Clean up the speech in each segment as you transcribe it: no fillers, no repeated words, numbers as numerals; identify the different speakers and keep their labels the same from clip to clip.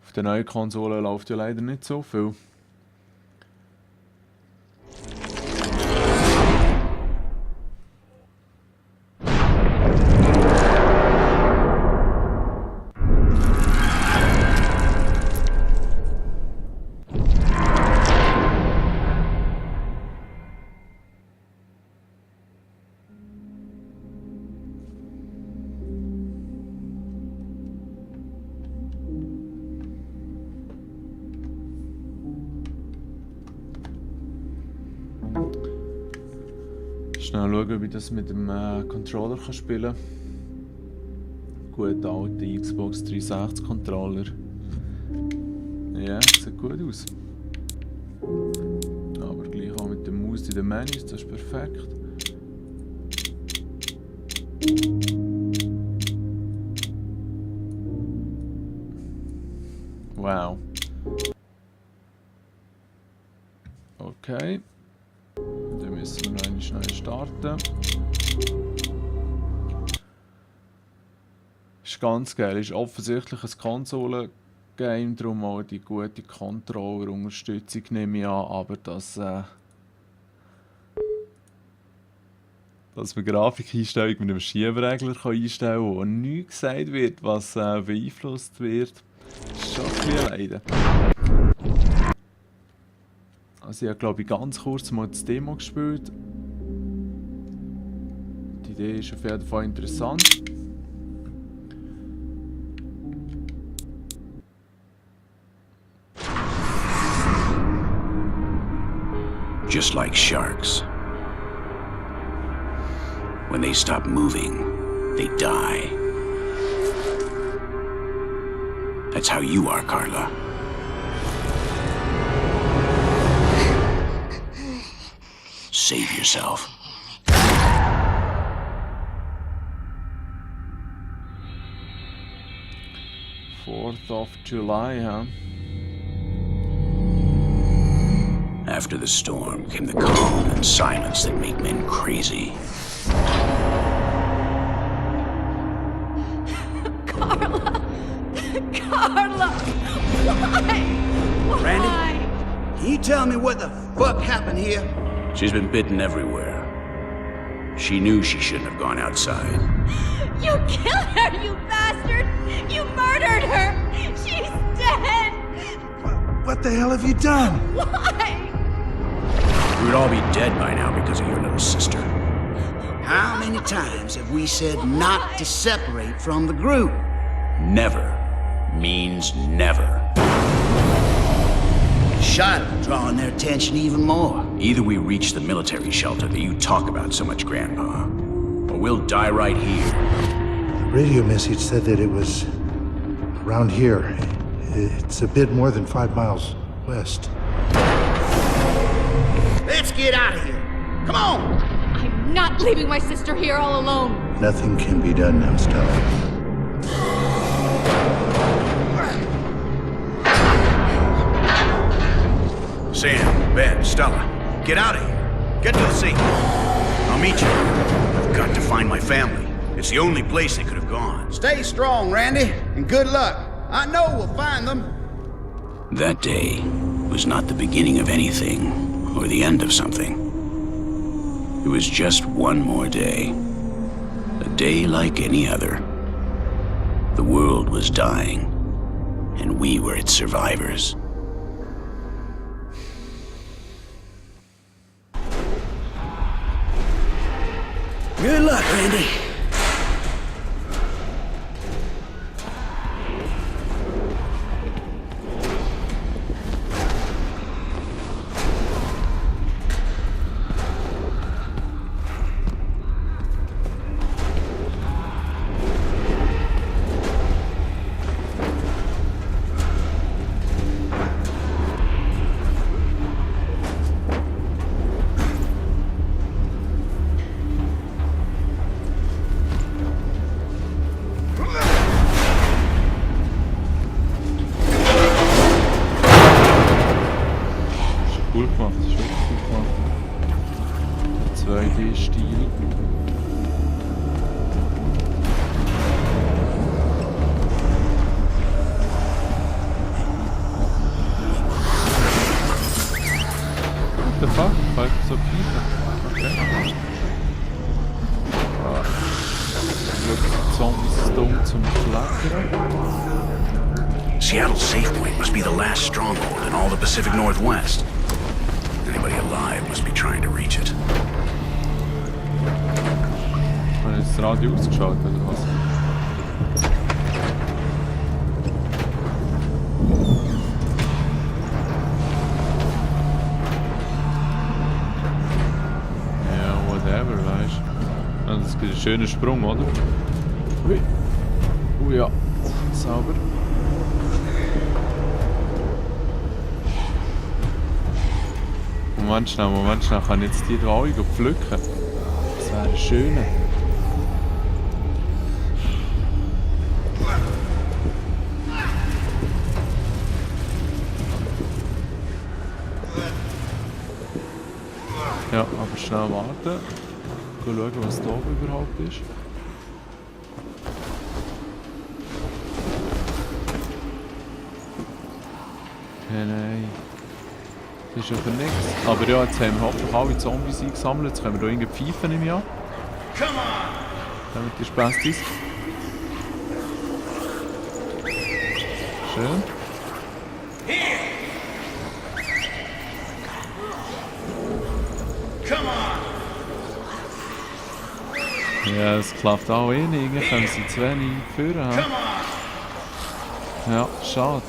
Speaker 1: Auf der neuen Konsole läuft ja leider nicht so viel. Schnell schauen, ob ich das mit dem Controller kann spielen kann. Gut, alte Xbox 360 Controller. Ja, sieht gut aus. Aber gleich auch mit der Maus in den Menüs, das ist perfekt. Wow. Okay. Dann müssen wir noch einmal schnell starten. Ist ganz geil, ist offensichtlich ein Konsolen-Game, darum auch die gute Controller-Unterstützung nehme ich an, aber dass man Grafikeinstellungen mit einem Schieberegler einstellen kann, wo nichts gesagt wird, was beeinflusst wird, ist schon ein bisschen leiden. Also ich habe, glaube ich, ganz kurz mal das Demo gespielt. Die Idee ist auf jeden Fall interessant.
Speaker 2: Just like sharks. When they stop moving, they die. That's how you are, Carla. Save yourself.
Speaker 1: 4th of July, huh?
Speaker 2: After the storm came the calm and silence that make men crazy.
Speaker 3: Carla! Carla! Why? Why?
Speaker 4: Randy? Can you tell me what the fuck happened here?
Speaker 2: She's been bitten everywhere. She knew she shouldn't have gone outside.
Speaker 3: You killed her, you bastard! You murdered her! She's dead!
Speaker 4: What the hell have you done?
Speaker 3: Why?
Speaker 2: We would all be dead by now because of your little sister.
Speaker 4: How many times have we said not to separate from the group?
Speaker 2: Never means never.
Speaker 4: Shot drawing their attention even more.
Speaker 2: Either we reach the military shelter that you talk about so much, Grandpa, or we'll die right here.
Speaker 5: The radio message said that it was around here. It's a bit more than 5 miles west.
Speaker 4: Let's get out of here. Come on!
Speaker 3: I'm not leaving my sister here all alone!
Speaker 5: Nothing can be done now, Stella.
Speaker 2: Sam, Ben, Stella, get out of here. Get to the sea. I'll meet you. I've got to find my family. It's the only place they could have gone.
Speaker 4: Stay strong, Randy, and good luck. I know we'll find them.
Speaker 2: That day was not the beginning of anything, or the end of something. It was just one more day. A day like any other. The world was dying, and we were its survivors.
Speaker 4: Good luck, Randy.
Speaker 1: Cool gemacht, das ist wirklich cool gemacht. 2D-Stil. so Pfeifen. Okay. Ah. Die Zombies dumm zum Klettern.
Speaker 2: Seattle's safe point must be the last stronghold in all the Pacific Northwest. Anybody alive must be trying to reach it.
Speaker 1: Haben jetzt das Radio ausgeschaltet oder was? Ja, whatever, weißt du. Das gibt einen schönen Sprung, oder? Ui. Oh ja, sauber. Moment schnell, kann ich jetzt die da alle pflücken? Das wäre ein schöner. Ja, aber schnell warten. Schauen, was da oben überhaupt ist. Okay, nein. Das ist aber nichts. Aber ja, jetzt haben wir hoffentlich alle Zombies eingesammelt. Jetzt können wir hier irgendwie pfeifen im Jahr. Damit die Spastis. Schön. Ja, es klappt auch eh nicht. Irgendwie können sie zu wenig führen haben. Ja, schade.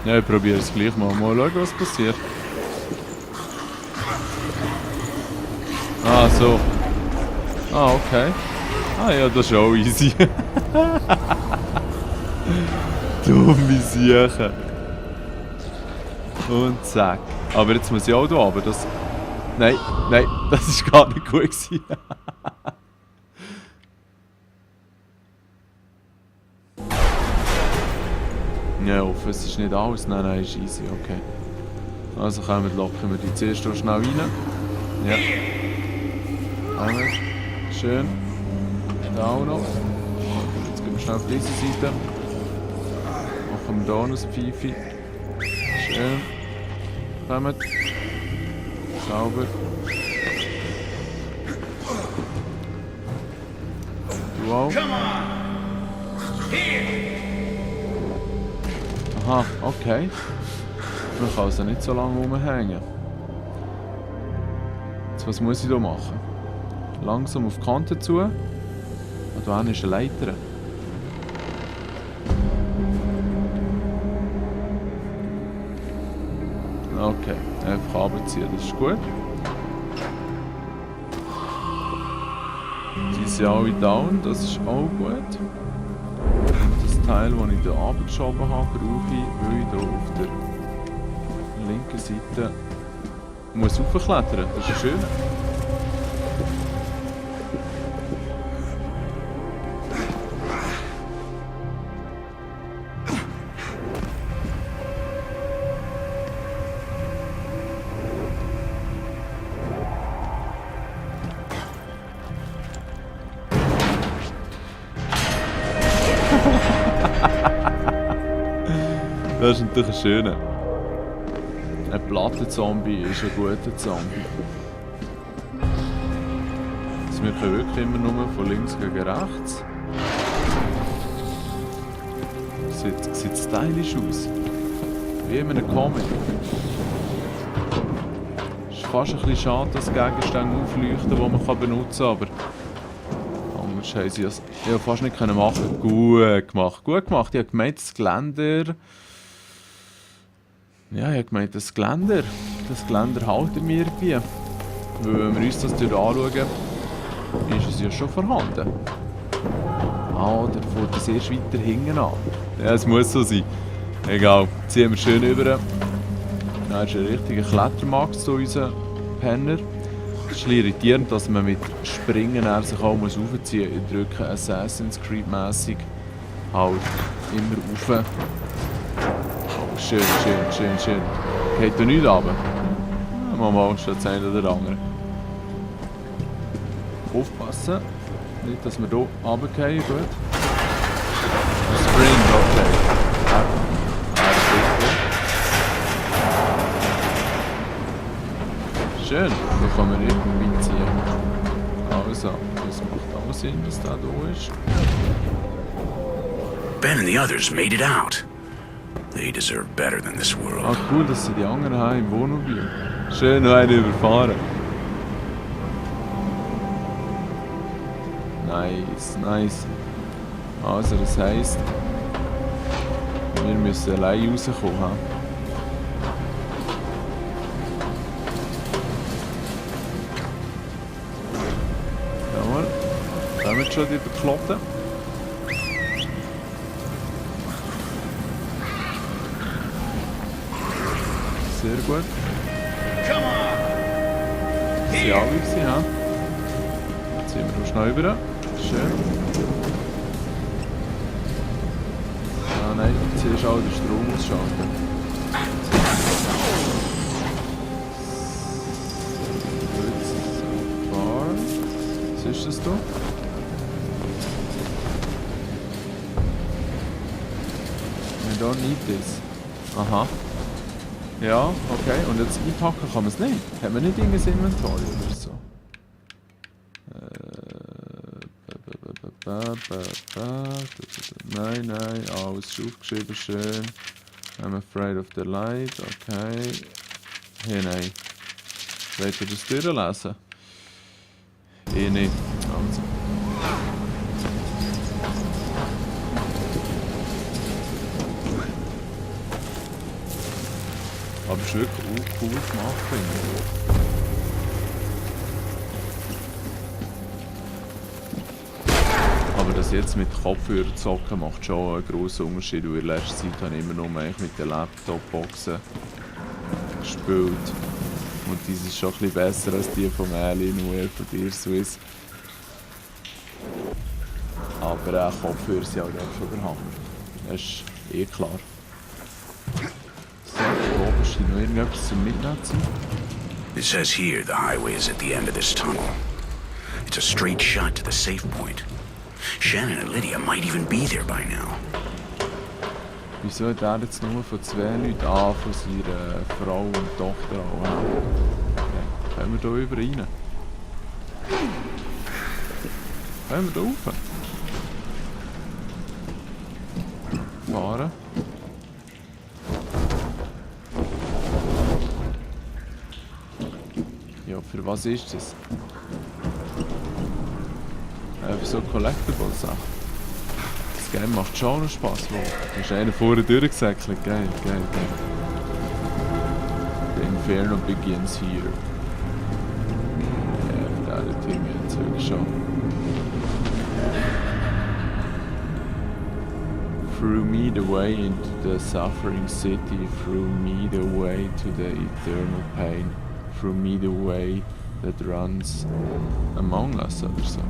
Speaker 1: Ja, ich probiere es gleich mal. Mal schauen, was passiert. Ah, so. Ah, okay. Ah ja, das ist auch easy. Dumme Siechen. Und zack. Aber jetzt muss ich auch da runter. Das... Nein, nein, das ist gar nicht gut gewesen. Ja, ich hoffe, es ist nicht alles. Nein, nein, ist easy, okay. Also locken wir die zuerst schnell rein. Ja. Einmal. Schön. Da auch noch. Jetzt gehen wir schnell auf diese Seite. Machen wir hier noch ein Pfeife. Schön. Kommt. Sauber. Du auch. Aha, okay. Man kann also nicht so lange rumhängen. Jetzt, was muss ich hier machen? Langsam auf die Kante zu. Und da hinten ist eine Leiter. Okay, einfach runterziehen, das ist gut. Die sind alle down, das ist auch gut. Und das Teil, das ich hier runtergeschoben habe, brauche ich, weil ich hier auf der linken Seite muss raufklettern. Das ist schön. Das ist natürlich ein schöner. Ein Plattenzombie ist ein guter Zombie. Also wir können wirklich immer nur von links gegen rechts. Sieht stylisch aus. Wie in einem Comic. Es ist fast ein bisschen schade, dass Gegenstände aufleuchten, die man benutzen kann, aber anders haben sie es ja fast nicht machen können. Gut gemacht. Gut gemacht. Ich habe gemeint, das Geländer... Ja, ich habe gemeint, das Geländer halten wir irgendwie. Weil wenn wir uns das hier anschauen, ist es ja schon vorhanden. Ah, der fährt das erst weiter hinten an. Ja, es muss so sein. Egal, ziehen wir schön über. Da ist ein richtiger Klettermax zu unserem Penner. Es ist irritierend, dass man mit Springen sich auch aufziehen muss. Ich drücke Assassin's Creed mässig halt immer rauf. Schön. Geht da nichts runter? Mal statt das eine oder andere. Aufpassen, nicht dass wir hier runterfallen. Gut. Spring, okay. Das ist richtig. schön. Da kann man irgendwie ziehen. Also, das macht auch Sinn, dass der da ist.
Speaker 2: Ben and the others made it out. They deserve better than this
Speaker 1: Ah,
Speaker 2: world.
Speaker 1: cool, dass sie die anderen haben im Wohnmobil. Schön noch einen überfahren. Nice, nice. Also, das heisst, wir müssen allein rauskommen. Ha? Jawohl. Da haben wir schon die Bekloppten. Sehr gut. Das sind alle gewesen, ja. Jetzt sind wir noch schnell rüber. Schön. Ah nein, zuerst auch den Strom ausschalten. Gut, so far. Was ist das da? We don't need this. Aha. Ja, okay. Und jetzt einpacken kann man es nicht. Haben wir nicht irgendein Inventory oder so? Nein, nein, alles ist aufgeschrieben, schön. I'm afraid of the light, okay. Hey, nein. Wollt ihr das durchlesen? Eh nicht. Also. Aber es ist wirklich auch cool gemacht, finde ich. Aber das jetzt mit Kopfhörer zocken macht schon einen grossen Unterschied, weil in letzter Zeit habe ich immer nur mit den Laptop-Boxen gespielt. Und die sind schon ein bisschen besser als die von Alienware von dir, Swiss. Aber Kopfhörer sind halt auch schon der Hammer. Das ist eh klar. So, da oben scheint noch irgendetwas zum Mitnehmen zu sein.
Speaker 2: It says here the highway is at the end of this tunnel. It's a straight shot to the safe point. Shannon and Lydia might even be there by now.
Speaker 1: Wieso hat er jetzt nur von 2 Leuten von seiner Frau und Tochter auch? Okay. Können wir da über rein? Können wir da rauf? Fahren. Ja, für was ist das? Für so Collectible-Sachen. Das Game macht schon noch Spaß. Da ist einer vorher durchgesäckelt. Geil, geil, geil. The Inferno begins here. Ja, für den Team jetzt wirklich schon. Through me the way into the suffering city, through me the way to the eternal pain, through me the way that runs among us oder so.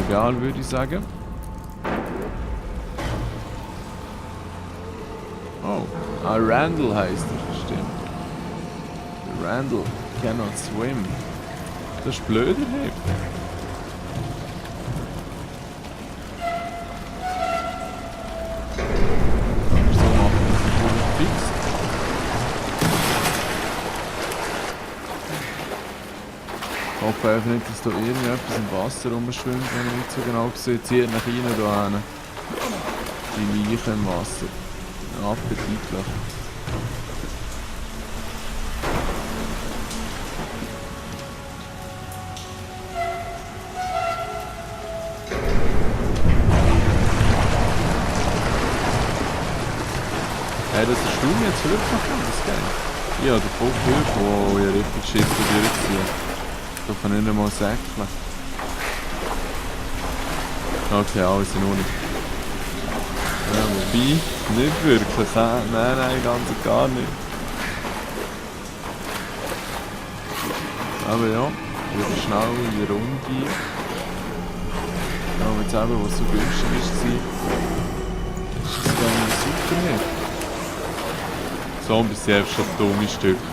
Speaker 1: Egal, würde ich sagen. Oh, Randall heißt er, stimmt. Randall cannot swim. Das ist blöder, hey. So machen wir es natürlich fix. Ich hoffe einfach nicht, dass da irgendetwas im Wasser rumschwimmt, wenn ich nicht so genau sehe. Zieht nach rein da hin. Die Leichen im Wasser. Appetitlich. Hey, das ist Sturm jetzt wirklich das Game. Ja, der Bock hört, wo ich richtig Schiff durchziehe. Da kann ich nicht mal säckeln. Okay, alles in Ordnung. Ja, wobei, nicht wirklich, nein, ganz und gar nicht. Aber ja, wieder schnell in die Runde. Ja, jetzt eben, was so günstig war, ist das dann super nicht. Zombies sind einfach schon dumme Stücke.